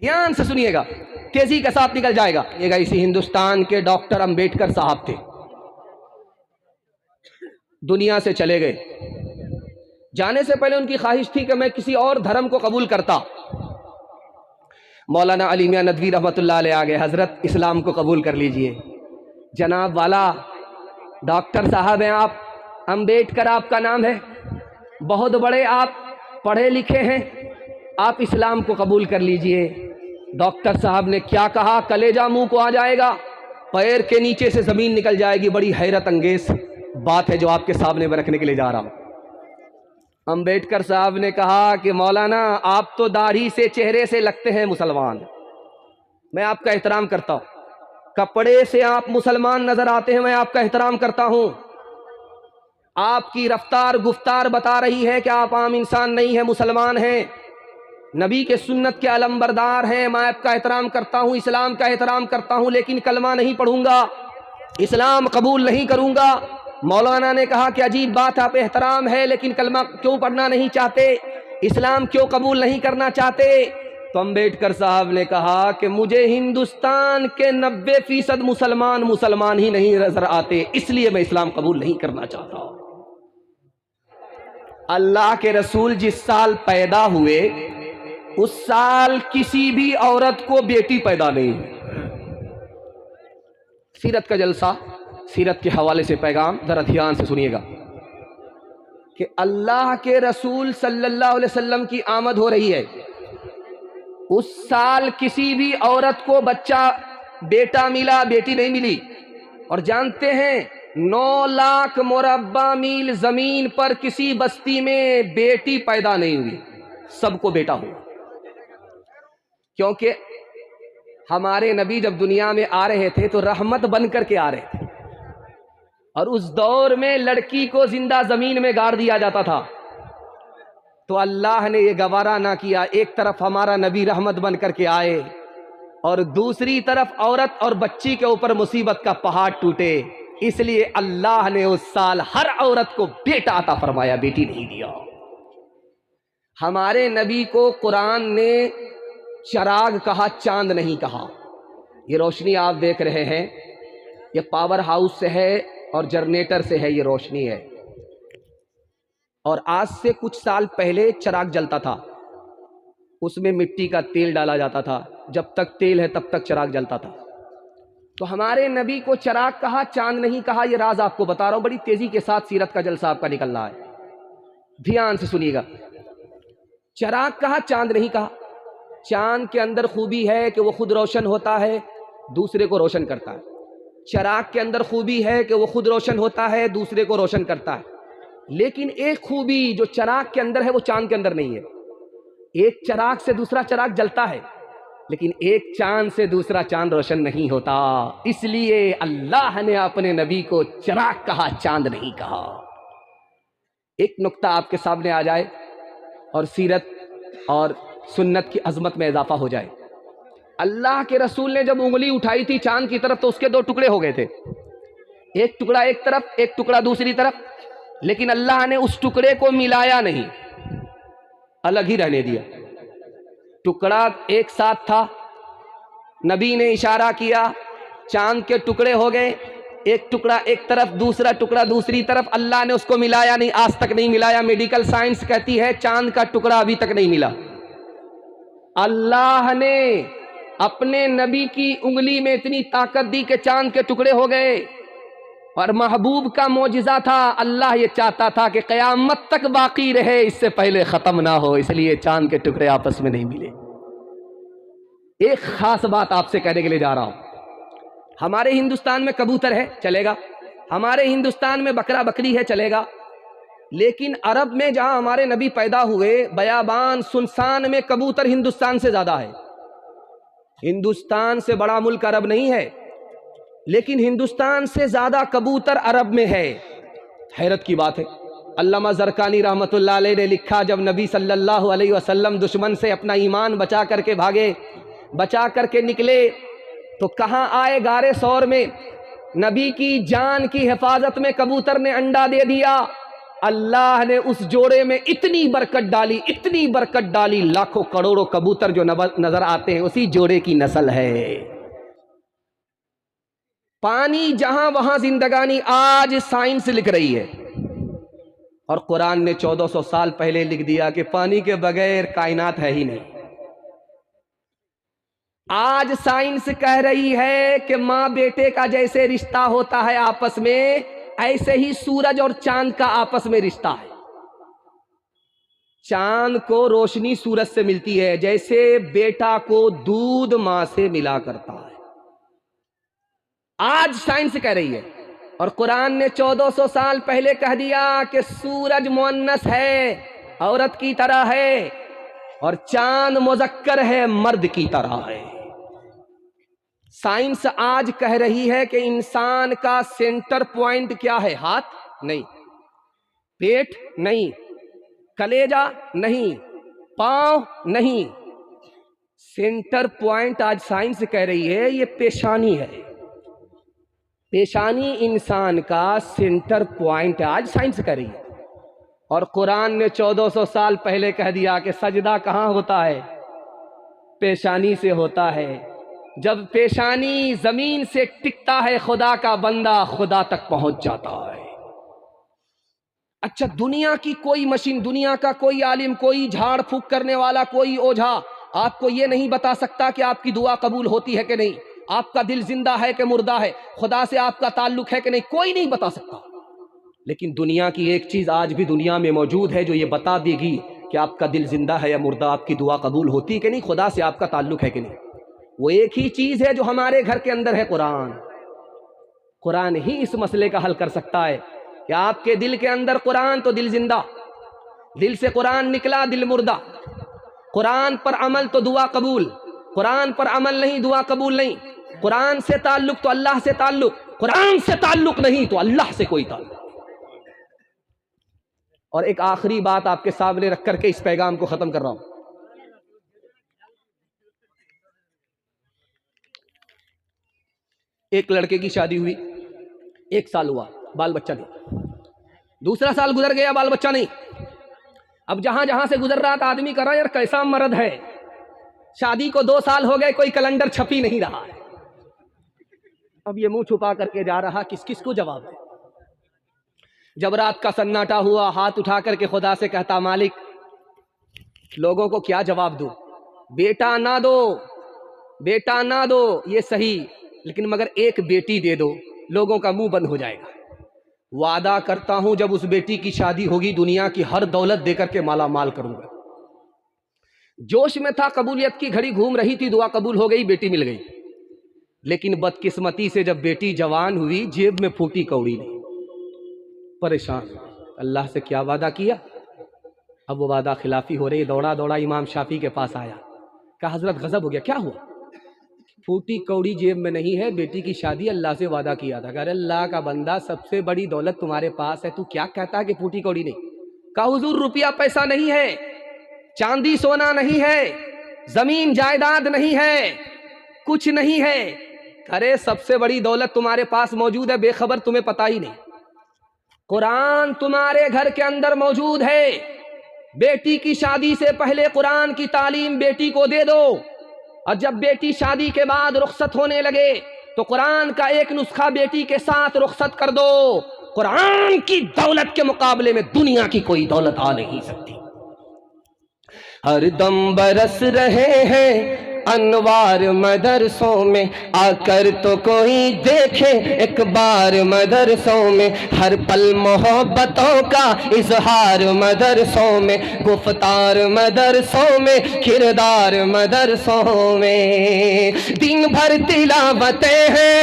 دھیان سے سنیے گا، تیزی کے ساتھ نکل جائے گا۔ یہ اسی ہندوستان کے ڈاکٹر امبیڈکر صاحب تھے، دنیا سے چلے گئے۔ جانے سے پہلے ان کی خواہش تھی کہ میں کسی اور دھرم کو قبول کرتا۔ مولانا علی میاں ندوی رحمۃ اللہ علیہ آگے، حضرت اسلام کو قبول کر لیجئے۔ جناب والا ڈاکٹر صاحب ہیں آپ، امبیڈکر آپ کا نام ہے، بہت بڑے آپ پڑھے لکھے ہیں، آپ اسلام کو قبول کر لیجئے۔ ڈاکٹر صاحب نے کیا کہا، کلیجہ منہ کو آ جائے گا، پیر کے نیچے سے زمین نکل جائے گی۔ بڑی حیرت انگیز بات ہے جو آپ کے سامنے میں رکھنے کے لیے جا رہا ہوں۔ امبیڈکر صاحب نے کہا کہ مولانا آپ تو داڑھی سے چہرے سے لگتے ہیں مسلمان، میں آپ کا احترام کرتا ہوں، کپڑے سے آپ مسلمان نظر آتے ہیں، میں آپ کا احترام کرتا ہوں، آپ کی رفتار گفتار بتا رہی ہے کہ آپ عام انسان نہیں ہیں، مسلمان ہیں، نبی کے سنت کے علمبردار ہیں، میں آپ کا احترام کرتا ہوں، اسلام کا احترام کرتا ہوں، لیکن کلمہ نہیں پڑھوں گا، اسلام قبول نہیں کروں گا۔ مولانا نے کہا کہ عجیب بات، آپ احترام ہے لیکن کلمہ کیوں پڑھنا نہیں چاہتے، اسلام کیوں قبول نہیں کرنا چاہتے؟ تو امبیڈکر صاحب نے کہا کہ مجھے ہندوستان کے 90% مسلمان ہی نہیں نظر آتے، اس لیے میں اسلام قبول نہیں کرنا چاہتا۔ اللہ کے رسول جس سال پیدا ہوئے اس سال کسی بھی عورت کو بیٹی پیدا نہیں ہوئی۔ سیرت کا جلسہ، سیرت کے حوالے سے پیغام ذرا دھیان سے سنیے گا کہ اللہ کے رسول صلی اللہ علیہ وسلم کی آمد ہو رہی ہے، اس سال کسی بھی عورت کو بچہ بیٹا ملا، بیٹی نہیں ملی۔ اور جانتے ہیں 9 لاکھ مربع میل زمین پر کسی بستی میں بیٹی پیدا نہیں ہوئی، سب کو بیٹا ہوا، کیونکہ ہمارے نبی جب دنیا میں آ رہے تھے تو رحمت بن کر کے آ رہے تھے، اور اس دور میں لڑکی کو زندہ زمین میں گاڑ دیا جاتا تھا۔ تو اللہ نے یہ گوارا نہ کیا، ایک طرف ہمارا نبی رحمت بن کر کے آئے اور دوسری طرف عورت اور بچی کے اوپر مصیبت کا پہاڑ ٹوٹے، اس لیے اللہ نے اس سال ہر عورت کو بیٹا عطا فرمایا، بیٹی نہیں دیا۔ ہمارے نبی کو قرآن نے چراغ کہا، چاند نہیں کہا۔ یہ روشنی آپ دیکھ رہے ہیں، یہ پاور ہاؤس سے ہے اور جنریٹر سے ہے، یہ روشنی ہے۔ اور آج سے کچھ سال پہلے چراغ جلتا تھا، اس میں مٹی کا تیل ڈالا جاتا تھا، جب تک تیل ہے تب تک چراغ جلتا تھا۔ تو ہمارے نبی کو چراغ کہا، چاند نہیں کہا، یہ راز آپ کو بتا رہا ہوں، بڑی تیزی کے ساتھ سیرت کا جلسہ آپ کا نکل رہا ہے، دھیان سے سنیے گا۔ چراغ کہا، چاند نہیں کہا۔ چاند کے اندر خوبی ہے کہ وہ خود روشن ہوتا ہے، دوسرے کو روشن کرتا ہے۔ چراغ کے اندر خوبی ہے کہ وہ خود روشن ہوتا ہے، دوسرے کو روشن کرتا ہے۔ لیکن ایک خوبی جو چراغ کے اندر ہے وہ چاند کے اندر نہیں ہے۔ ایک چراغ سے دوسرا چراغ جلتا ہے، لیکن ایک چاند سے دوسرا چاند روشن نہیں ہوتا، اس لیے اللہ نے اپنے نبی کو چراغ کہا، چاند نہیں کہا۔ ایک نقطہ آپ کے سامنے آ جائے اور سیرت اور سنت کی عظمت میں اضافہ ہو جائے۔ اللہ کے رسول نے جب انگلی اٹھائی تھی چاند کی طرف تو اس کے 2 ٹکڑے ہو گئے تھے، ایک ٹکڑا ایک طرف، ایک ٹکڑا دوسری طرف، لیکن اللہ نے اس ٹکڑے کو ملایا نہیں، الگ ہی رہنے دیا۔ ٹکڑا ایک ساتھ تھا، نبی نے اشارہ کیا، چاند کے ٹکڑے ہو گئے، ایک ٹکڑا ایک طرف، دوسرا ٹکڑا دوسری طرف، اللہ نے اس کو ملایا نہیں، آج تک نہیں ملایا۔ میڈیکل سائنس کہتی ہے چاند کا ٹکڑا ابھی تک نہیں ملا۔ اللہ نے اپنے نبی کی انگلی میں اتنی طاقت دی کہ چاند کے ٹکڑے ہو گئے، اور محبوب کا معجزہ تھا، اللہ یہ چاہتا تھا کہ قیامت تک باقی رہے، اس سے پہلے ختم نہ ہو، اس لیے چاند کے ٹکڑے آپس میں نہیں ملے۔ ایک خاص بات آپ سے کہنے کے لیے جا رہا ہوں، ہمارے ہندوستان میں کبوتر ہے، چلے گا، ہمارے ہندوستان میں بکرا بکری ہے، چلے گا، لیکن عرب میں جہاں ہمارے نبی پیدا ہوئے، بیابان سنسان میں کبوتر ہندوستان سے زیادہ ہے۔ ہندوستان سے بڑا ملک عرب نہیں ہے، لیکن ہندوستان سے زیادہ کبوتر عرب میں ہے۔ حیرت کی بات ہے، علامہ زرقانی رحمۃ اللہ علیہ نے لکھا، جب نبی صلی اللہ علیہ وسلم دشمن سے اپنا ایمان بچا کر کے بھاگے، بچا کر کے نکلے، تو کہاں آئے؟ غار ثور میں۔ نبی کی جان کی حفاظت میں کبوتر نے انڈا دے دیا، اللہ نے اس جوڑے میں اتنی برکت ڈالی، لاکھوں کروڑوں کبوتر جو نظر آتے ہیں اسی جوڑے کی نسل ہے۔ پانی جہاں وہاں زندگانی آج سائنس لکھ رہی ہے، اور قرآن نے 1400 سال پہلے لکھ دیا کہ پانی کے بغیر کائنات ہے ہی نہیں۔ آج سائنس کہہ رہی ہے کہ ماں بیٹے کا جیسے رشتہ ہوتا ہے آپس میں، ایسے ہی سورج اور چاند کا آپس میں رشتہ ہے۔ چاند کو روشنی سورج سے ملتی ہے، جیسے بیٹا کو دودھ ماں سے ملا کرتا ہے۔ آج سائنس کہہ رہی ہے، اور قرآن نے 1400 سال پہلے کہہ دیا کہ سورج مؤنث ہے، عورت کی طرح ہے، اور چاند مذکر ہے، مرد کی طرح ہے۔ سائنس آج کہہ رہی ہے کہ انسان کا سینٹر پوائنٹ کیا ہے؟ ہاتھ نہیں، پیٹ نہیں، کلیجہ نہیں، پاؤں نہیں، سینٹر پوائنٹ آج سائنس کہہ رہی ہے یہ پیشانی ہے۔ پیشانی انسان کا سینٹر پوائنٹ آج سائنس کہہ رہی ہے، اور قرآن نے 1400 سال پہلے کہہ دیا کہ سجدہ کہاں ہوتا ہے؟ پیشانی سے ہوتا ہے۔ جب پیشانی زمین سے ٹکتا ہے خدا کا بندہ خدا تک پہنچ جاتا ہے۔ اچھا، دنیا کی کوئی مشین، دنیا کا کوئی عالم، کوئی جھاڑ پھونک کرنے والا، کوئی اوجھا آپ کو یہ نہیں بتا سکتا کہ آپ کی دعا قبول ہوتی ہے کہ نہیں، آپ کا دل زندہ ہے کہ مردہ ہے، خدا سے آپ کا تعلق ہے کہ نہیں، کوئی نہیں بتا سکتا۔ لیکن دنیا کی ایک چیز آج بھی دنیا میں موجود ہے جو یہ بتا دے گی کہ آپ کا دل زندہ ہے یا مردہ، آپ کی دعا قبول ہوتی ہے کہ نہیں، خدا سے آپ کا تعلق ہے کہ نہیں۔ وہ ایک ہی چیز ہے جو ہمارے گھر کے اندر ہے، قرآن۔ قرآن ہی اس مسئلے کا حل کر سکتا ہے کہ آپ کے دل کے اندر قرآن تو دل زندہ، دل سے قرآن نکلا دل مردہ، قرآن پر عمل تو دعا قبول، قرآن پر عمل نہیں دعا قبول نہیں، قرآن سے تعلق تو اللہ سے تعلق، قرآن سے تعلق نہیں تو اللہ سے کوئی تعلق۔ اور ایک آخری بات آپ کے سامنے رکھ کر کے اس پیغام کو ختم کر رہا ہوں۔ ایک لڑکے کی شادی ہوئی، 1 سال ہوا، بال بچہ نہیں، دوسرا سال گزر گیا، بال بچہ نہیں۔ اب جہاں جہاں سے گزر رہا تھا آدمی کر رہا ہے یار کیسا مرد ہے، شادی کو 2 سال ہو گئے، کوئی کیلنڈر چھپی نہیں رہا ہے۔ اب یہ منہ چھپا کر کے جا رہا، کس کس کو جواب ہے؟ جب رات کا سناٹا ہوا، ہاتھ اٹھا کر کے خدا سے کہتا مالک لوگوں کو کیا جواب دوں، بیٹا نہ دو، بیٹا نہ دو یہ صحیح، لیکن مگر ایک بیٹی دے دو، لوگوں کا منہ بند ہو جائے گا۔ وعدہ کرتا ہوں جب اس بیٹی کی شادی ہوگی دنیا کی ہر دولت دے کر کے مالا مال کروں گا۔ جوش میں تھا، قبولیت کی گھڑی گھوم رہی تھی، دعا قبول ہو گئی، بیٹی مل گئی، لیکن بدقسمتی سے جب بیٹی جوان ہوئی جیب میں پھوٹی کوڑی نہیں، پریشان۔ اللہ سے کیا وعدہ کیا، اب وہ وعدہ خلافی ہو رہی، دوڑا دوڑا امام شافعی کے پاس آیا، کہا حضرت غضب ہو گیا، کیا ہوا؟ پھوٹی کوڑی جیب میں نہیں ہے، بیٹی کی شادی اللہ سے وعدہ کیا تھا۔ کہا اللہ کا بندہ سب سے بڑی دولت تمہارے پاس ہے، تو کیا کہتا ہے کہ پھوٹی کوڑی نہیں؟ کہا حضور روپیہ پیسہ نہیں ہے، چاندی سونا نہیں ہے، زمین جائیداد نہیں ہے، کچھ نہیں ہے۔ ارے سب سے بڑی دولت تمہارے پاس موجود ہے، بے خبر، تمہیں پتہ ہی نہیں۔ قرآن تمہارے گھر کے اندر موجود ہے، بیٹی کی شادی سے پہلے قرآن کی تعلیم بیٹی کو دے دو، اور جب بیٹی شادی کے بعد رخصت ہونے لگے تو قرآن کا ایک نسخہ بیٹی کے ساتھ رخصت کر دو۔ قرآن کی دولت کے مقابلے میں دنیا کی کوئی دولت آ نہیں سکتی۔ ہر دم برس رہے ہیں انوار مدرسوں میں، آ کر تو کوئی دیکھے ایک بار مدرسوں میں، ہر پل محبتوں کا اظہار مدرسوں میں، گفتار مدرسوں میں، کردار مدرسوں میں، دن بھر تلاوتیں ہیں،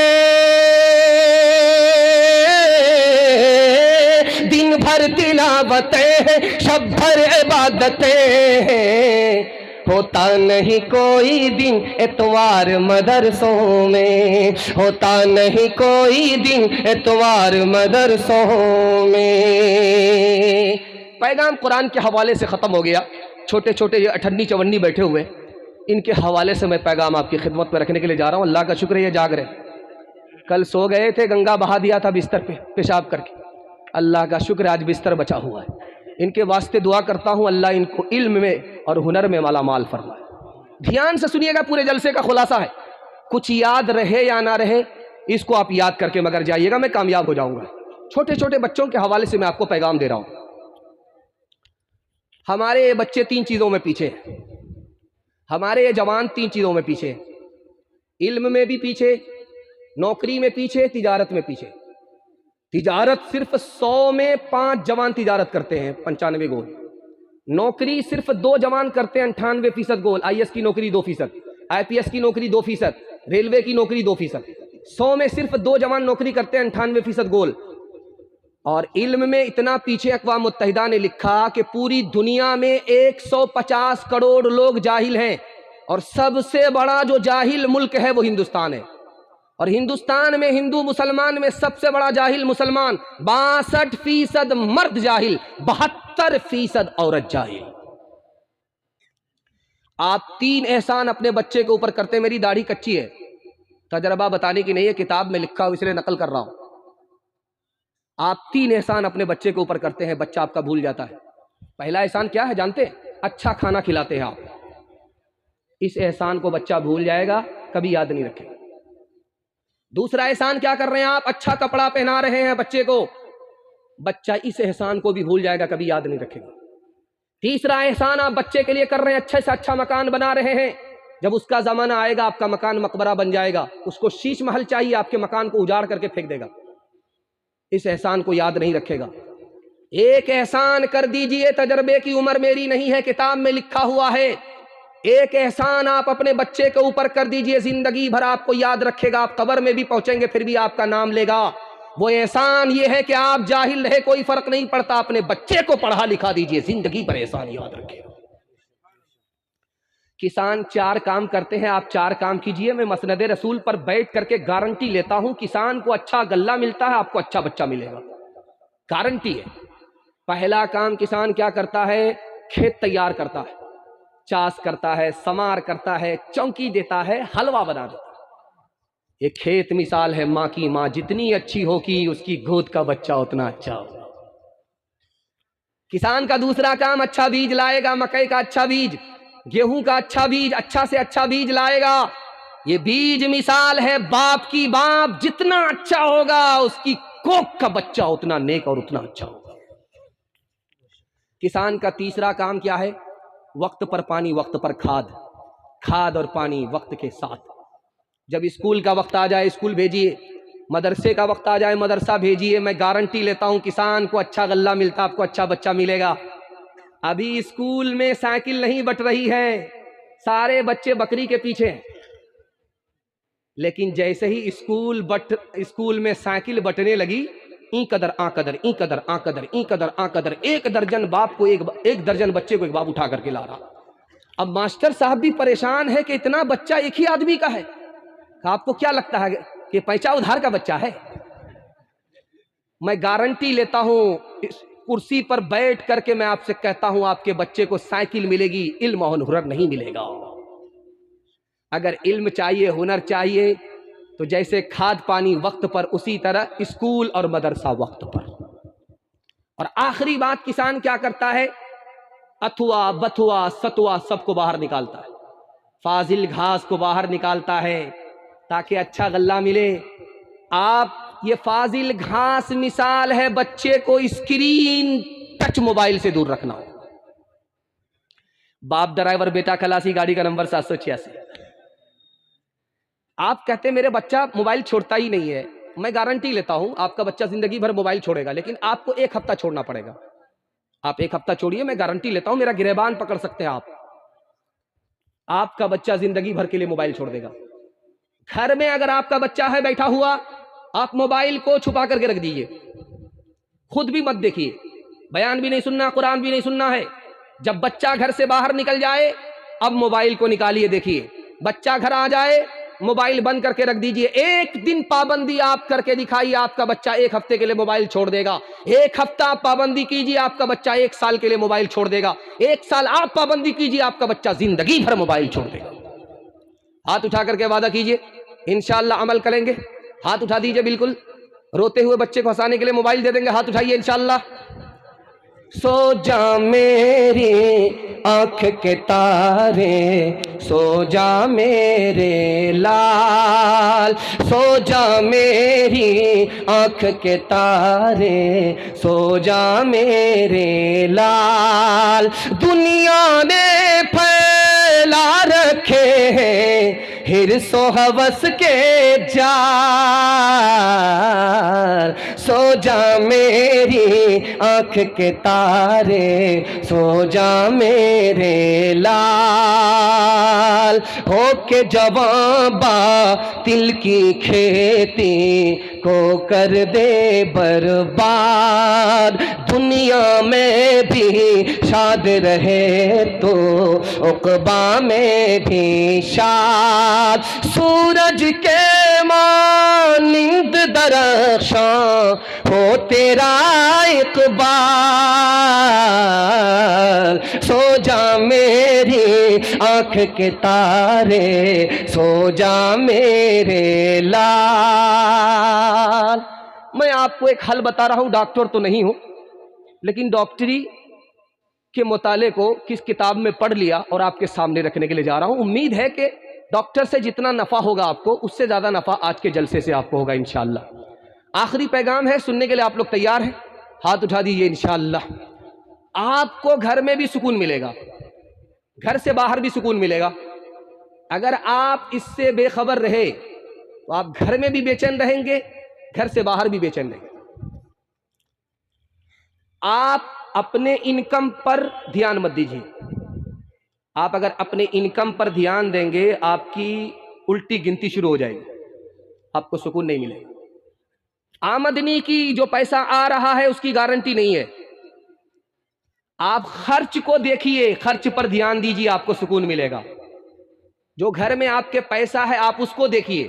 دن بھر تلاوتیں ہیں، شب بھر عبادتیں ہیں، ہوتا نہیں کوئی دن اتوار مدرسوں میں، ہوتا نہیں کوئی دن اتوار مدرسوں میں۔ پیغام قرآن کے حوالے سے ختم ہو گیا۔ چھوٹے چھوٹے یہ اٹھنی چونی بیٹھے ہوئے، ان کے حوالے سے میں پیغام آپ کی خدمت میں رکھنے کے لیے جا رہا ہوں۔ اللہ کا شکر ہے یہ جاگ رہے، کل سو گئے تھے، گنگا بہا دیا تھا بستر پہ پیشاب کر کے، اللہ کا شکر آج بستر بچا ہوا ہے. ان کے واسطے دعا کرتا ہوں اللہ ان کو علم میں اور ہنر میں مالا مال فرمائے. دھیان سے سنیے گا، پورے جلسے کا خلاصہ ہے. کچھ یاد رہے یا نہ رہے اس کو آپ یاد کر کے مگر جائیے گا، میں کامیاب ہو جاؤں گا. چھوٹے چھوٹے بچوں کے حوالے سے میں آپ کو پیغام دے رہا ہوں. ہمارے بچے 3 چیزوں میں پیچھے ہیں. ہمارے جوان 3 چیزوں میں پیچھے ہیں. علم میں بھی پیچھے، نوکری میں پیچھے، تجارت میں پیچھے. تجارت صرف 100 میں 5 جوان تجارت کرتے ہیں 95 گول. نوکری صرف 2 جوان کرتے ہیں 98% گول. IAS کی نوکری 2%، IPS کی نوکری 2%، ریلوے کی نوکری 2%. 100 میں صرف 2 جوان نوکری کرتے ہیں 98% گول. اور علم میں اتنا پیچھے اقوام متحدہ نے لکھا کہ پوری دنیا میں 150 کروڑ لوگ جاہل ہیں، اور سب سے بڑا جو جاہل ملک ہے وہ ہندوستان ہے. اور ہندوستان میں ہندو مسلمان میں سب سے بڑا جاہل مسلمان، 62% مرد جاہل، 72% عورت جاہل. آپ 3 احسان اپنے بچے کے اوپر کرتے ہیں. میری داڑھی کچی ہے، تجربہ بتانے کی نہیں ہے، کتاب میں لکھا ہو اس لیے نقل کر رہا ہوں. آپ 3 احسان اپنے بچے کے اوپر کرتے ہیں، بچہ آپ کا بھول جاتا ہے. پہلا احسان کیا ہے جانتے ہیں؟ اچھا کھانا کھلاتے ہیں آپ. اس احسان کو بچہ بھول جائے گا، کبھی یاد نہیں رکھے گا. دوسرا احسان کیا کر رہے ہیں آپ؟ اچھا کپڑا پہنا رہے ہیں بچے کو. بچہ اس احسان کو بھی بھول جائے گا، کبھی یاد نہیں رکھے گا. تیسرا احسان آپ بچے کے لیے کر رہے ہیں، اچھے سے اچھا مکان بنا رہے ہیں. جب اس کا زمانہ آئے گا آپ کا مکان مقبرہ بن جائے گا. اس کو شیش محل چاہیے، آپ کے مکان کو اجاڑ کر کے پھینک دے گا. اس احسان کو یاد نہیں رکھے گا. ایک احسان کر دیجئے، تجربے کی عمر میری نہیں ہے، کتاب میں لکھا ہوا ہے. ایک احسان آپ اپنے بچے کے اوپر کر دیجئے، زندگی بھر آپ کو یاد رکھے گا. آپ قبر میں بھی پہنچیں گے پھر بھی آپ کا نام لے گا. وہ احسان یہ ہے کہ آپ جاہل رہے کوئی فرق نہیں پڑتا، اپنے بچے کو پڑھا لکھا دیجئے، زندگی بھر احسان یاد رکھے گا. کسان 4 کام کرتے ہیں، آپ 4 کام کیجئے. میں مسند رسول پر بیٹھ کر کے گارنٹی لیتا ہوں، کسان کو اچھا غلہ ملتا ہے، آپ کو اچھا بچہ ملے گا، گارنٹی ہے. پہلا کام کسان کیا کرتا ہے؟ کھیت تیار کرتا ہے، چاس کرتا ہے، سمار کرتا ہے، چونکی دیتا ہے، حلوہ بنا دیتا ہے. یہ کھیت مثال ہے ماں کی. ماں جتنی اچھی ہوگی اس کی گود کا بچہ اتنا اچھا ہوگا. کسان کا دوسرا کام اچھا بیج لائے گا، مکئی کا اچھا بیج، گیہوں کا اچھا بیج، اچھا سے اچھا بیج لائے گا. یہ بیج مثال ہے باپ کی. باپ جتنا اچھا ہوگا اس کی کوکھ کا بچہ اتنا نیک اور اتنا اچھا ہوگا. کسان کا تیسرا کام کیا ہے؟ وقت پر پانی، وقت پر کھاد. کھاد اور پانی وقت کے ساتھ. جب اسکول کا وقت آ جائے اسکول بھیجیے، مدرسے کا وقت آ جائے مدرسہ بھیجیے. میں گارنٹی لیتا ہوں کسان کو اچھا غلہ ملتا، آپ کو اچھا بچہ ملے گا. ابھی اسکول میں سائیکل نہیں بٹ رہی ہے، سارے بچے بکری کے پیچھے ہیں. لیکن جیسے ہی اسکول میں سائیکل بٹنے لگی، این قدر آ قدر، این قدر آ قدر، این قدر آ قدر، 1 درجن باپ کو ایک درجن بچے کو ایک باپ اٹھا کر کے لا رہا. اب ماسٹر صاحب بھی پریشان ہے کہ اتنا بچہ ایک ہی آدمی کا ہے. آپ کو کیا لگتا ہے کہ پیسہ ادھار کا بچہ ہے؟ میں گارنٹی لیتا ہوں، اس کرسی پر بیٹھ کر کے میں آپ سے کہتا ہوں آپ کے بچے کو سائیکل ملے گی، علم اور ہنر نہیں ملے گا. اگر علم چاہیے، ہنر چاہیے تو جیسے کھاد پانی وقت پر، اسی طرح اسکول اور مدرسہ وقت پر. اور آخری بات کسان کیا کرتا ہے؟ اتھوا بتھوا ستوا سب کو باہر نکالتا ہے. فاضل گھاس کو باہر نکالتا ہے تاکہ اچھا غلہ ملے. آپ یہ فاضل گھاس مثال ہے بچے کو اسکرین ٹچ موبائل سے دور رکھنا ہو. باپ ڈرائیور، بیٹا کلاسی، گاڑی کا نمبر 786. آپ کہتے ہیں میرے بچہ موبائل چھوڑتا ہی نہیں ہے. میں گارنٹی لیتا ہوں آپ کا بچہ زندگی بھر موبائل چھوڑے گا، لیکن آپ کو 1 ہفتہ چھوڑنا پڑے گا. آپ 1 ہفتہ چھوڑیے، میں گارنٹی لیتا ہوں، میرا گریبان پکڑ سکتے ہیں آپ کا بچہ زندگی بھر کے لیے موبائل چھوڑ دے گا. گھر میں اگر آپ کا بچہ ہے بیٹھا ہوا، آپ موبائل کو چھپا کر کے رکھ دیجئے، خود بھی مت دیکھیے. بیان بھی نہیں سننا، قرآن بھی نہیں سننا ہے. جب بچہ گھر سے باہر نکل جائے اب موبائل کو نکالیے، دیکھیے. بچہ گھر آ جائے موبائل بند کر کے رکھ دیجئے. 1 دن پابندی آپ کر کے دکھائیے، آپ کا بچہ 1 ہفتے کے لیے موبائل چھوڑ دے گا. 1 ہفتہ پابندی کیجئے، آپ کا بچہ 1 سال کے لیے موبائل چھوڑ دے گا. 1 سال آپ پابندی کیجئے، آپ کا بچہ زندگی بھر موبائل چھوڑ دے گا. ہاتھ اٹھا کر کے وعدہ کیجئے، انشاءاللہ عمل کریں گے. ہاتھ اٹھا دیجئے. بالکل روتے ہوئے بچے کو ہنسانے کے لیے موبائل دے دیں گے، ہاتھ اٹھائیے انشاءاللہ۔ سو جا میری آنکھ کے تارے، سو جا میرے لال، سو جا میری آنکھ کے تارے، سو جا میرے لال۔ دنیا نے پھیلا رکھے ہیں حرص و ہوس کے جال، سو جا میری آنکھ کے تارے، سو جا میرے لال۔ ہو کے جوان باطل کی کھیتی کو کر دے برباد، دنیا میں بھی شاد رہے تو عقبہ میں بھی شاد۔ سورج کے مانند درخشاں ہو تیرا اقبال، سو جا میری آنکھ کے تارے، سو جا میرے لال۔ میں آپ کو ایک حل بتا رہا ہوں، ڈاکٹر تو نہیں ہوں، لیکن ڈاکٹری کے مطالعے کو کس کتاب میں پڑھ لیا اور آپ کے سامنے رکھنے کے لیے جا رہا ہوں۔ امید ہے کہ ڈاکٹر سے جتنا نفع ہوگا آپ کو، اس سے زیادہ نفع آج کے جلسے سے آپ کو ہوگا انشاءاللہ۔ آخری پیغام ہے، سننے کے لیے آپ لوگ تیار ہیں؟ ہاتھ اٹھا دیجیے انشاءاللہ۔ آپ کو گھر میں بھی سکون ملے گا، گھر سے باہر بھی سکون ملے گا۔ اگر آپ اس سے بے خبر رہے تو آپ گھر میں بھی بے چین رہیں گے، گھر سے باہر بھی بے چین رہیں گے۔ آپ اپنے انکم پر دھیان مت دیجیے۔ آپ اگر اپنے انکم پر دھیان دیں گے، آپ کی الٹی گنتی شروع ہو جائے گی، آپ کو سکون نہیں ملے گا۔ آمدنی کی جو پیسہ آ رہا ہے اس کی گارنٹی نہیں ہے۔ آپ خرچ کو دیکھیے، خرچ پر دھیان دیجیے، آپ کو سکون ملے گا۔ جو گھر میں آپ کے پیسہ ہے آپ اس کو دیکھیے،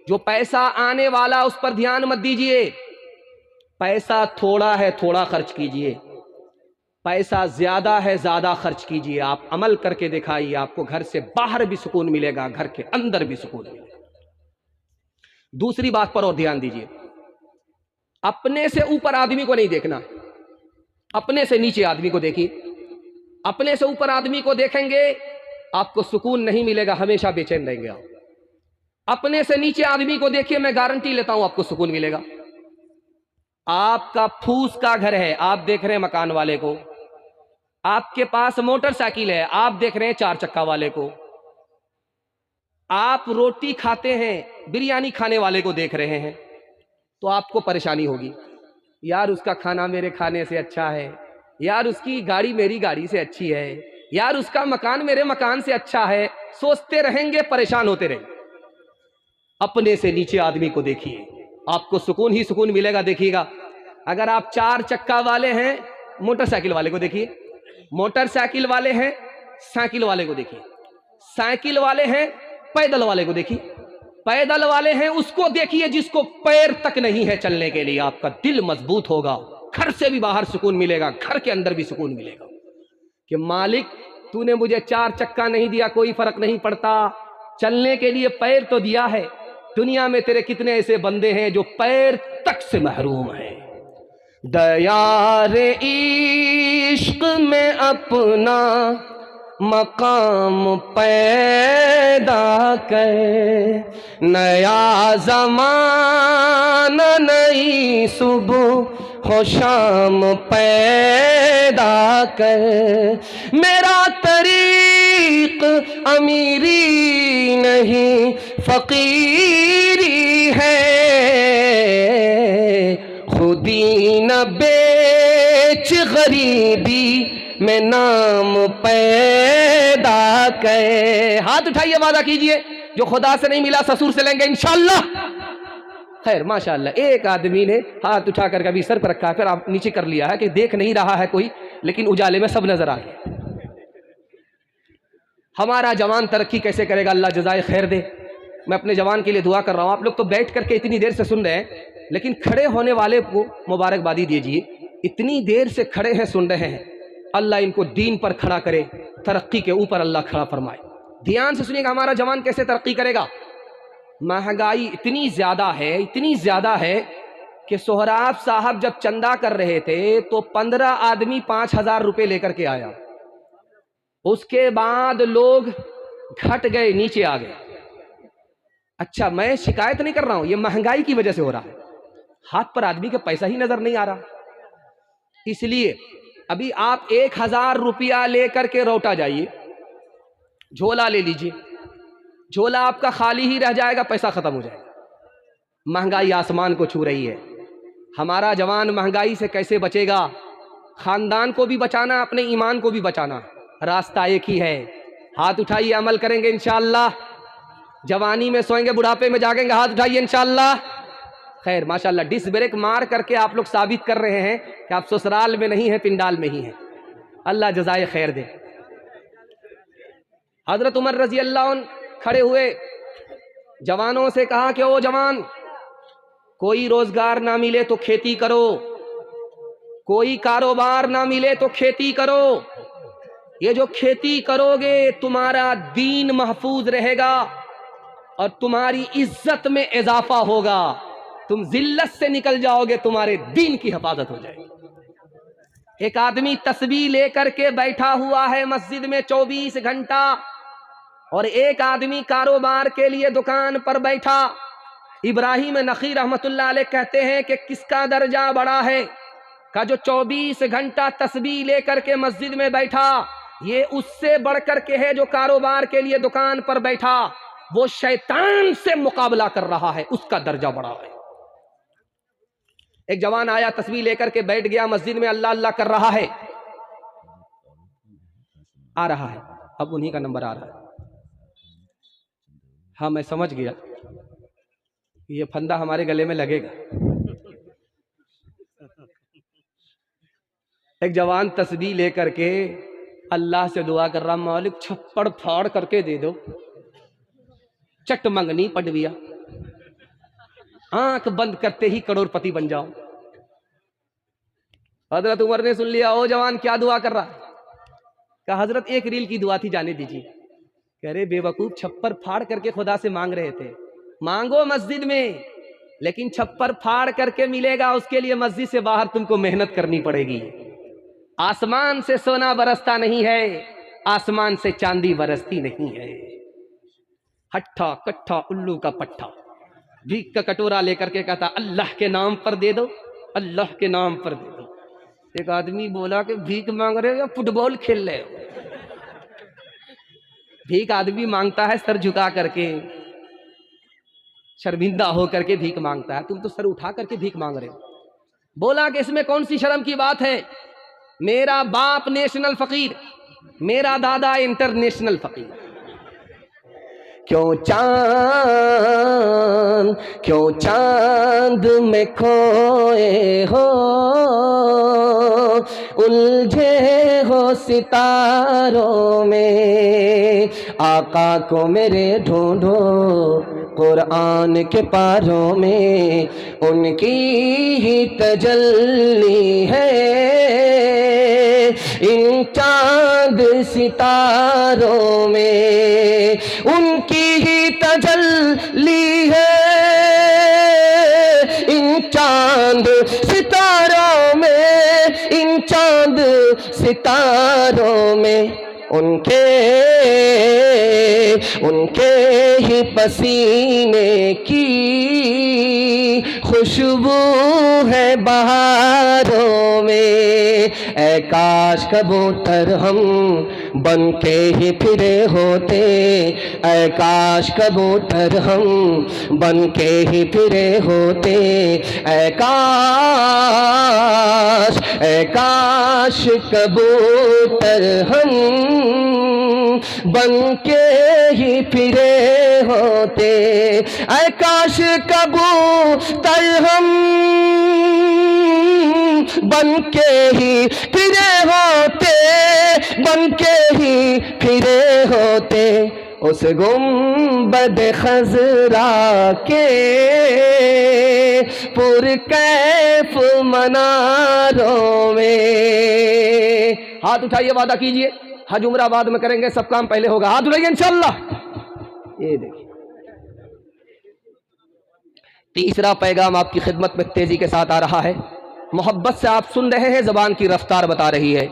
جو پیسہ آنے والا اس پر دھیان مت دیجیے۔ پیسہ تھوڑا ہے تھوڑا خرچ کیجیے، پیسہ زیادہ ہے زیادہ خرچ کیجیے۔ آپ عمل کر کے دکھائیے، آپ کو گھر سے باہر بھی سکون ملے گا، گھر کے اندر بھی سکون ملے گا۔ دوسری بات پر اور دھیان دیجیے، اپنے سے اوپر آدمی کو نہیں دیکھنا، اپنے سے نیچے آدمی کو دیکھیے۔ اپنے سے اوپر آدمی کو دیکھیں گے آپ کو سکون نہیں ملے گا، ہمیشہ بے چین رہیں گے آپ۔ اپنے سے نیچے آدمی کو دیکھیے، میں گارنٹی لیتا ہوں آپ کو سکون ملے گا۔ آپ کا پھوس کا گھر ہے، آپ دیکھ رہے ہیں مکان والے کو، آپ کے پاس موٹر سائیکل ہے، آپ دیکھ رہے ہیں چار چکا والے کو، آپ روٹی کھاتے ہیں، بریانی کھانے والے کو دیکھ رہے ہیں، تو آپ کو پریشانی ہوگی، یار اس کا کھانا میرے کھانے سے اچھا ہے، یار اس کی گاڑی میری گاڑی سے اچھی ہے، یار اس کا مکان میرے مکان سے اچھا ہے، سوچتے رہیں گے، پریشان ہوتے رہیں گے۔ اپنے سے نیچے آدمی کو دیکھیے، آپ کو سکون ہی سکون ملے گا۔ دیکھیے گا، اگر آپ چار چکا والے ہیں، موٹر سائیکل والے کو دیکھیے، موٹر سائیکل والے ہیں، سائیکل والے کو دیکھیے، سائیکل والے ہیں، پیدل والے کو دیکھیے، پیدل والے ہیں اس کو دیکھیے جس کو پیر تک نہیں ہے چلنے کے لیے۔ آپ کا دل مضبوط ہوگا، گھر سے بھی باہر سکون ملے گا، گھر کے اندر بھی سکون ملے گا کہ مالک تو نے مجھے چار چکا نہیں دیا، کوئی فرق نہیں پڑتا، چلنے کے لیے پیر تو دیا ہے۔ دنیا میں تیرے کتنے ایسے بندے ہیں جو پیر تک سے محروم ہیں۔ دیار عشق میں اپنا مقام پیدا کر، نیا زمانہ نئی صبح ہو شام پیدا کر۔ میرا طریق امیری نہیں فقیری ہے، خودی نہ بیچ غریبی میں نام پیدا کر۔ ہاتھ اٹھائیے، وعدہ کیجئے جو خدا سے نہیں ملا سسور سے لیں گے انشاءاللہ۔ خیر ماشاءاللہ، ایک آدمی نے ہاتھ اٹھا کر کبھی سر پر رکھا، پھر آپ نیچے کر لیا ہے کہ دیکھ نہیں رہا ہے کوئی، لیکن اجالے میں سب نظر آ گیا۔ ہمارا جوان ترقی کیسے کرے گا؟ اللہ جزائے خیر دے۔ میں اپنے جوان کے لیے دعا کر رہا ہوں۔ آپ لوگ تو بیٹھ کر کے اتنی دیر سے سن رہے ہیں، لیکن کھڑے ہونے والے کو مبارکبادی دیجیے، اتنی دیر سے کھڑے ہیں، سن رہے ہیں۔ اللہ ان کو دین پر کھڑا کرے، ترقی کے اوپر اللہ کھڑا فرمائے۔ دھیان سے سنیے گا، ہمارا جوان کیسے ترقی کرے گا؟ مہنگائی اتنی زیادہ ہے، اتنی زیادہ ہے کہ سہراب صاحب جب چندہ کر رہے تھے تو 15 آدمی 5,000 روپے لے کر کے آیا، اس کے بعد لوگ گھٹ گئے، نیچے آ گئے۔ اچھا، میں شکایت نہیں کر رہا ہوں، یہ مہنگائی کی وجہ سے ہو رہا ہے، ہاتھ پر آدمی کے پیسہ ہی نظر نہیں آ رہا۔ اس لیے ابھی آپ 1,000 روپیہ لے کر کے روٹا جائیے، جھولا لے لیجئے، جھولا آپ کا خالی ہی رہ جائے گا، پیسہ ختم ہو جائے گا۔ مہنگائی آسمان کو چھو رہی ہے، ہمارا جوان مہنگائی سے کیسے بچے گا؟ خاندان کو بھی بچانا، اپنے ایمان کو بھی بچانا، راستہ ایک ہی ہے، ہاتھ اٹھائیے، عمل کریں گے انشاءاللہ، جوانی میں سوئیں گے، بڑھاپے میں جاگیں گے، ہاتھ اٹھائیے انشاءاللہ۔ خیر ماشاءاللہ، ڈس بریک مار کر کے آپ لوگ ثابت کر رہے ہیں کہ آپ سسرال میں نہیں ہیں، پنڈال میں ہی ہیں، اللہ جزائے خیر دے۔ حضرت عمر رضی اللہ عنہ کھڑے ہوئے، جوانوں سے کہا کہ او جوان، کوئی روزگار نہ ملے تو کھیتی کرو، کوئی کاروبار نہ ملے تو کھیتی کرو، یہ جو کھیتی کرو گے تمہارا دین محفوظ رہے گا اور تمہاری عزت میں اضافہ ہوگا، تم ذلت سے نکل جاؤ گے، تمہارے دین کی حفاظت ہو جائے گی۔ ایک آدمی تسبیح لے کر کے بیٹھا ہوا ہے مسجد میں 24 گھنٹہ، اور ایک آدمی کاروبار کے لیے دکان پر بیٹھا۔ ابراہیم نخعی رحمت اللہ علیہ کہتے ہیں کہ کس کا درجہ بڑا ہے، کہ جو 24 گھنٹہ تسبیح لے کر کے مسجد میں بیٹھا، یہ اس سے بڑھ کر کے ہے جو کاروبار کے لیے دکان پر بیٹھا، وہ شیطان سے مقابلہ کر رہا ہے، اس کا درجہ بڑا ہے۔ ایک جوان آیا، تسبیح لے کر کے بیٹھ گیا مسجد میں، اللہ اللہ کر رہا ہے، آ رہا ہے، اب انہی کا نمبر آ رہا ہے۔ ہاں میں سمجھ گیا یہ پھندا ہمارے گلے میں لگے گا۔ ایک جوان تسبیح لے کر کے اللہ سے دعا کر رہا، مالک چھپڑ پھاڑ کر کے دے دو، چٹ منگنی پڑویا، آنکھ بند کرتے ہی کروڑ پتی بن جاؤ۔ حضرت عمر نے سن لیا، او جوان کیا دعا کر رہا؟ کہا حضرت ایک ریل کی دعا تھی، جانے دیجیے۔ کہہ رہے بے وقوف، چھپر پھاڑ کر کے خدا سے مانگ رہے تھے، مانگو مسجد میں، لیکن چھپر پھاڑ کر کے ملے گا، اس کے لیے مسجد سے باہر تم کو محنت کرنی پڑے گی۔ آسمان سے سونا برستا نہیں ہے، آسمان سے چاندی برستی نہیں ہے۔ ہٹھا کٹھا الو کا پٹھا، بھیک کا کٹورا لے کر کے کہتا اللہ کے نام پر دے دو، اللہ کے نام پر دے دو۔ ایک آدمی بولا کہ بھیک مانگ رہے ہو یا فٹ بال کھیل رہے ہو؟ بھیک آدمی مانگتا ہے سر جھکا کر کے، شرمندہ ہو کر کے بھیک مانگتا ہے، تم تو سر اٹھا کر کے بھیک مانگ رہے ہو۔ بولا کہ اس میں کون سی شرم کی بات ہے، میرا باپ نیشنل فقیر، میرا دادا انٹرنیشنل فقیر۔ کیوں چاند میں کھوئے ہو، الجھے ہو ستاروں میں، آقا کو میرے ڈھونڈو قرآن کے پاروں میں، ان کی ہی تجلی ہے ان چاند ستاروں میں، ان کی ہی تجلی ہے ان چاند ستاروں میں، ان چاند ستاروں میں، ان کے ہی پسینے کی خوشبو ہے بہاروں میں۔ اے کاش کبوتر ہم بن کے ہی پھرے ہوتے، اے کاش کبوتر ہم بن کے ہی پھرے ہوتے، اے کاش کبوتر ہم بن کے ہی پھرے ہوتے، اے کاش کبوتر ہم بن کے ہی پھرے ہوتے، بن کے ہی پھرے ہوتے، اس گنبد خضرا کے پرکیف مناروں میں۔ ہاتھ اٹھائیے، وعدہ کیجئے، حج عمرہ بعد میں کریں گے، سب کام پہلے ہوگا، ہاتھ اٹھائیے انشاءاللہ۔ یہ دیکھیں تیسرا پیغام آپ کی خدمت میں تیزی کے ساتھ آ رہا ہے، محبت سے آپ سن رہے ہیں، زبان کی رفتار بتا رہی ہے۔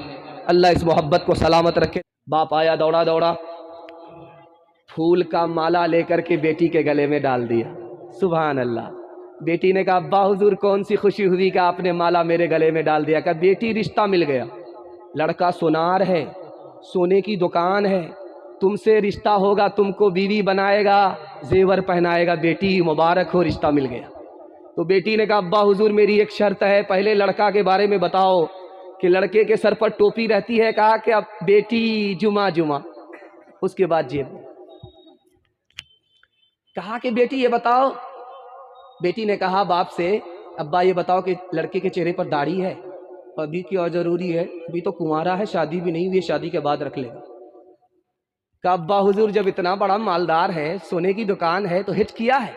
اللہ اس محبت کو سلامت رکھے۔ باپ آیا دوڑا دوڑا، پھول کا مالا لے کر کے بیٹی کے گلے میں ڈال دیا۔ سبحان اللہ۔ بیٹی نے کہا ابا حضور کون سی خوشی ہوئی کہ آپ نے مالا میرے گلے میں ڈال دیا؟ کہا بیٹی رشتہ مل گیا، لڑکا سونار ہے، سونے کی دکان ہے، تم سے رشتہ ہوگا، تم کو بیوی بنائے گا، زیور پہنائے گا، بیٹی مبارک ہو، رشتہ مل گیا۔ تو بیٹی نے کہا ابا حضور میری ایک شرط ہے، پہلے لڑکا کے بارے میں بتاؤ کہ لڑکے کے سر پر ٹوپی رہتی ہے؟ کہا کہ اب بیٹی جمعہ جمعہ، اس کے بعد جیب میں۔ کہا کہ بیٹی یہ بتاؤ، بیٹی نے کہا باپ سے ابا یہ بتاؤ کہ لڑکے کے چہرے پر داڑھی ہے؟ ابھی کیا ضروری ہے، ابھی تو کنوارا ہے، شادی بھی نہیں ہوئی، شادی کے بعد رکھ لے گا۔ کہ ابا حضور جب اتنا بڑا مالدار ہے، سونے کی دکان ہے، تو حج کیا ہے،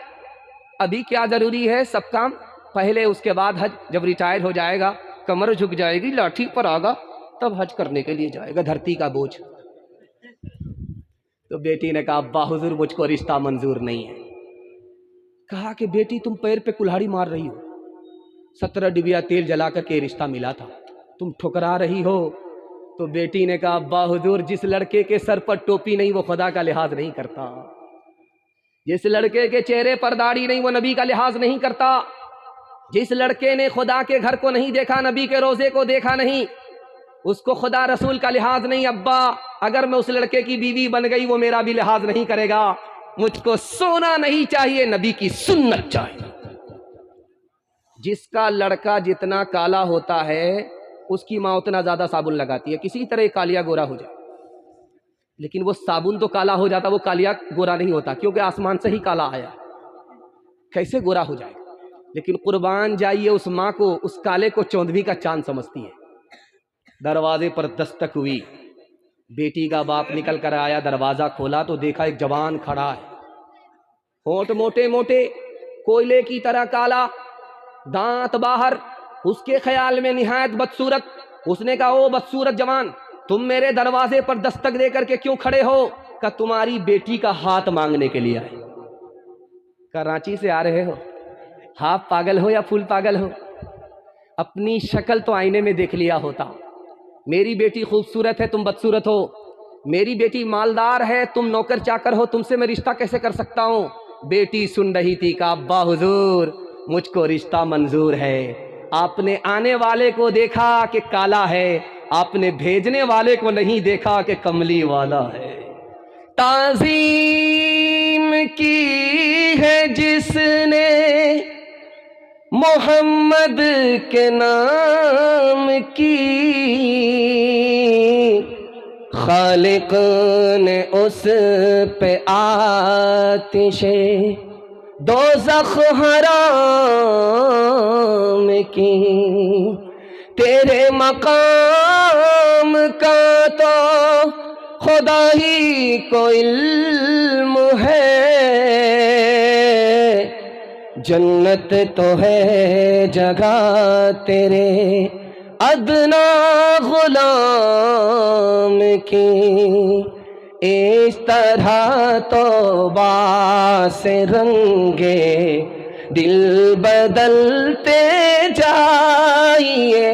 ابھی کیا ضروری ہے، سب کام پہلے، اس کے بعد حج، جب ریٹائر ہو جائے گا، کمر جھک جائے گی، لاٹھی پر آگا، تب حج کرنے کے لیے جائے گا، دھرتی کا بوجھ۔ تو بیٹی نے کہا ابا حضور مجھ کو رشتہ منظور نہیں ہے۔ کہا کہ بیٹی تم پیر پہ کلہاڑی مار رہی ہو، 17 ڈبیا تیل جلا کر کے رشتہ ملا تھا، تم ٹھکرا رہی ہو۔ تو بیٹی نے کہا ابا حضور جس لڑکے کے سر پر ٹوپی نہیں وہ خدا کا لحاظ نہیں کرتا، جس لڑکے کے چہرے پر داڑھی نہیں وہ نبی کا لحاظ نہیں کرتا، جس لڑکے نے خدا کے گھر کو نہیں دیکھا، نبی کے روزے کو دیکھا نہیں، اس کو خدا رسول کا لحاظ نہیں۔ ابا اگر میں اس لڑکے کی بیوی بن گئی وہ میرا بھی لحاظ نہیں کرے گا، مجھ کو سونا نہیں چاہیے، نبی کی سنت چاہیے۔ جس کا لڑکا جتنا کالا ہوتا ہے اس کی ماں اتنا زیادہ صابن لگاتی ہے، کسی طرح کالیا گورا ہو جائے، لیکن وہ صابن تو کالا ہو جاتا، وہ کالیا گورا نہیں ہوتا، کیونکہ آسمان سے ہی کالا آیا، کیسے گورا ہو جائے گا؟ لیکن قربان جائیے اس ماں کو، اس کالے کو چوندھویں کا چاند سمجھتی ہے۔ دروازے پر دستک ہوئی، بیٹی کا باپ نکل کر آیا، دروازہ کھولا تو دیکھا ایک جوان کھڑا ہے، ہونٹ موٹے موٹے، کوئلے کی طرح کالا، دانت باہر، اس کے خیال میں نہایت بدصورت۔ اس نے کہا او بدصورت جوان، تم میرے دروازے پر دستک دے کر کے کیوں کھڑے ہو؟ کہ تمہاری بیٹی کا ہاتھ مانگنے کے لیے آئے۔ کراچی سے آ رہے ہو، ہاف پاگل ہو یا فل پاگل ہو؟ اپنی شکل تو آئینے میں دیکھ لیا ہوتا۔ میری بیٹی خوبصورت ہے، تم بدصورت ہو، میری بیٹی مالدار ہے، تم نوکر چاکر ہو، تم سے میں رشتہ کیسے کر سکتا ہوں؟ بیٹی سن رہی تھی کہ ابا حضور مجھ کو رشتہ منظور ہے۔ آپ نے آنے والے کو دیکھا کہ کالا ہے، آپ نے بھیجنے والے کو نہیں دیکھا کہ کملی والا ہے۔ تعظیم کی ہے جس نے محمد کے نام کی، خالق نے اس پہ آتش دوزخ حرام کی۔ تیرے مقام کا تو خدا ہی کو علم ہے، جنت تو ہے جگہ تیرے ادنا غلام کی۔ اس طرح توبہ سے رنگے دل بدلتے جائیے،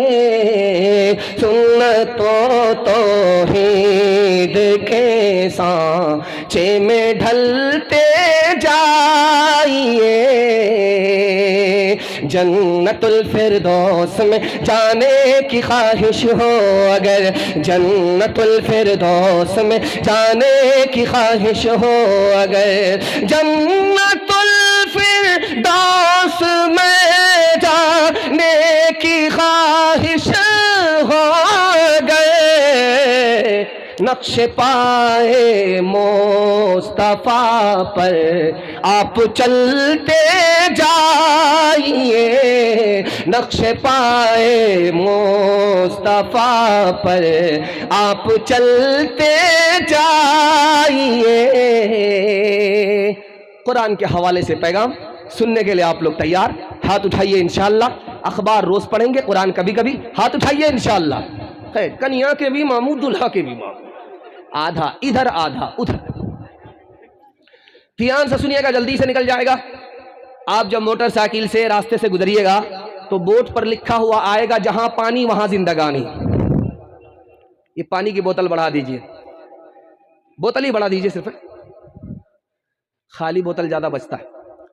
سنت و توحید کے سانچے میں ڈھلتے جائیے۔ جنت الفردوس میں جانے کی خواہش ہو اگر، جنت الفردوس میں جانے کی خواہش ہو اگر، جنت الفردوس میں جانے کی خواہش ہو اگر، نقش پائے مصطفیٰ پر آپ چلتے جائیے، نقش پائے مصطفیٰ پر آپ چلتے جائیے۔ قرآن کے حوالے سے پیغام سننے کے لیے آپ لوگ تیار؟ ہاتھ اٹھائیے انشاءاللہ۔ اخبار روز پڑھیں گے، قرآن کبھی کبھی، ہاتھ اٹھائیے انشاءاللہ۔ خیر، کنیا کے بھی ماموں، دلہا کے بھی ماموں، آدھا ادھر آدھا ادھر۔ دھیان سے سنیے گا، جلدی سے نکل جائے گا۔ آپ جب موٹر سائیکل سے راستے سے گزریے گا تو بورڈ پر لکھا ہوا آئے گا جہاں پانی وہاں زندگانی. یہ پانی کی بوتل بڑھا دیجئے, بوتل ہی بڑھا دیجئے, صرف خالی بوتل زیادہ بچتا ہے.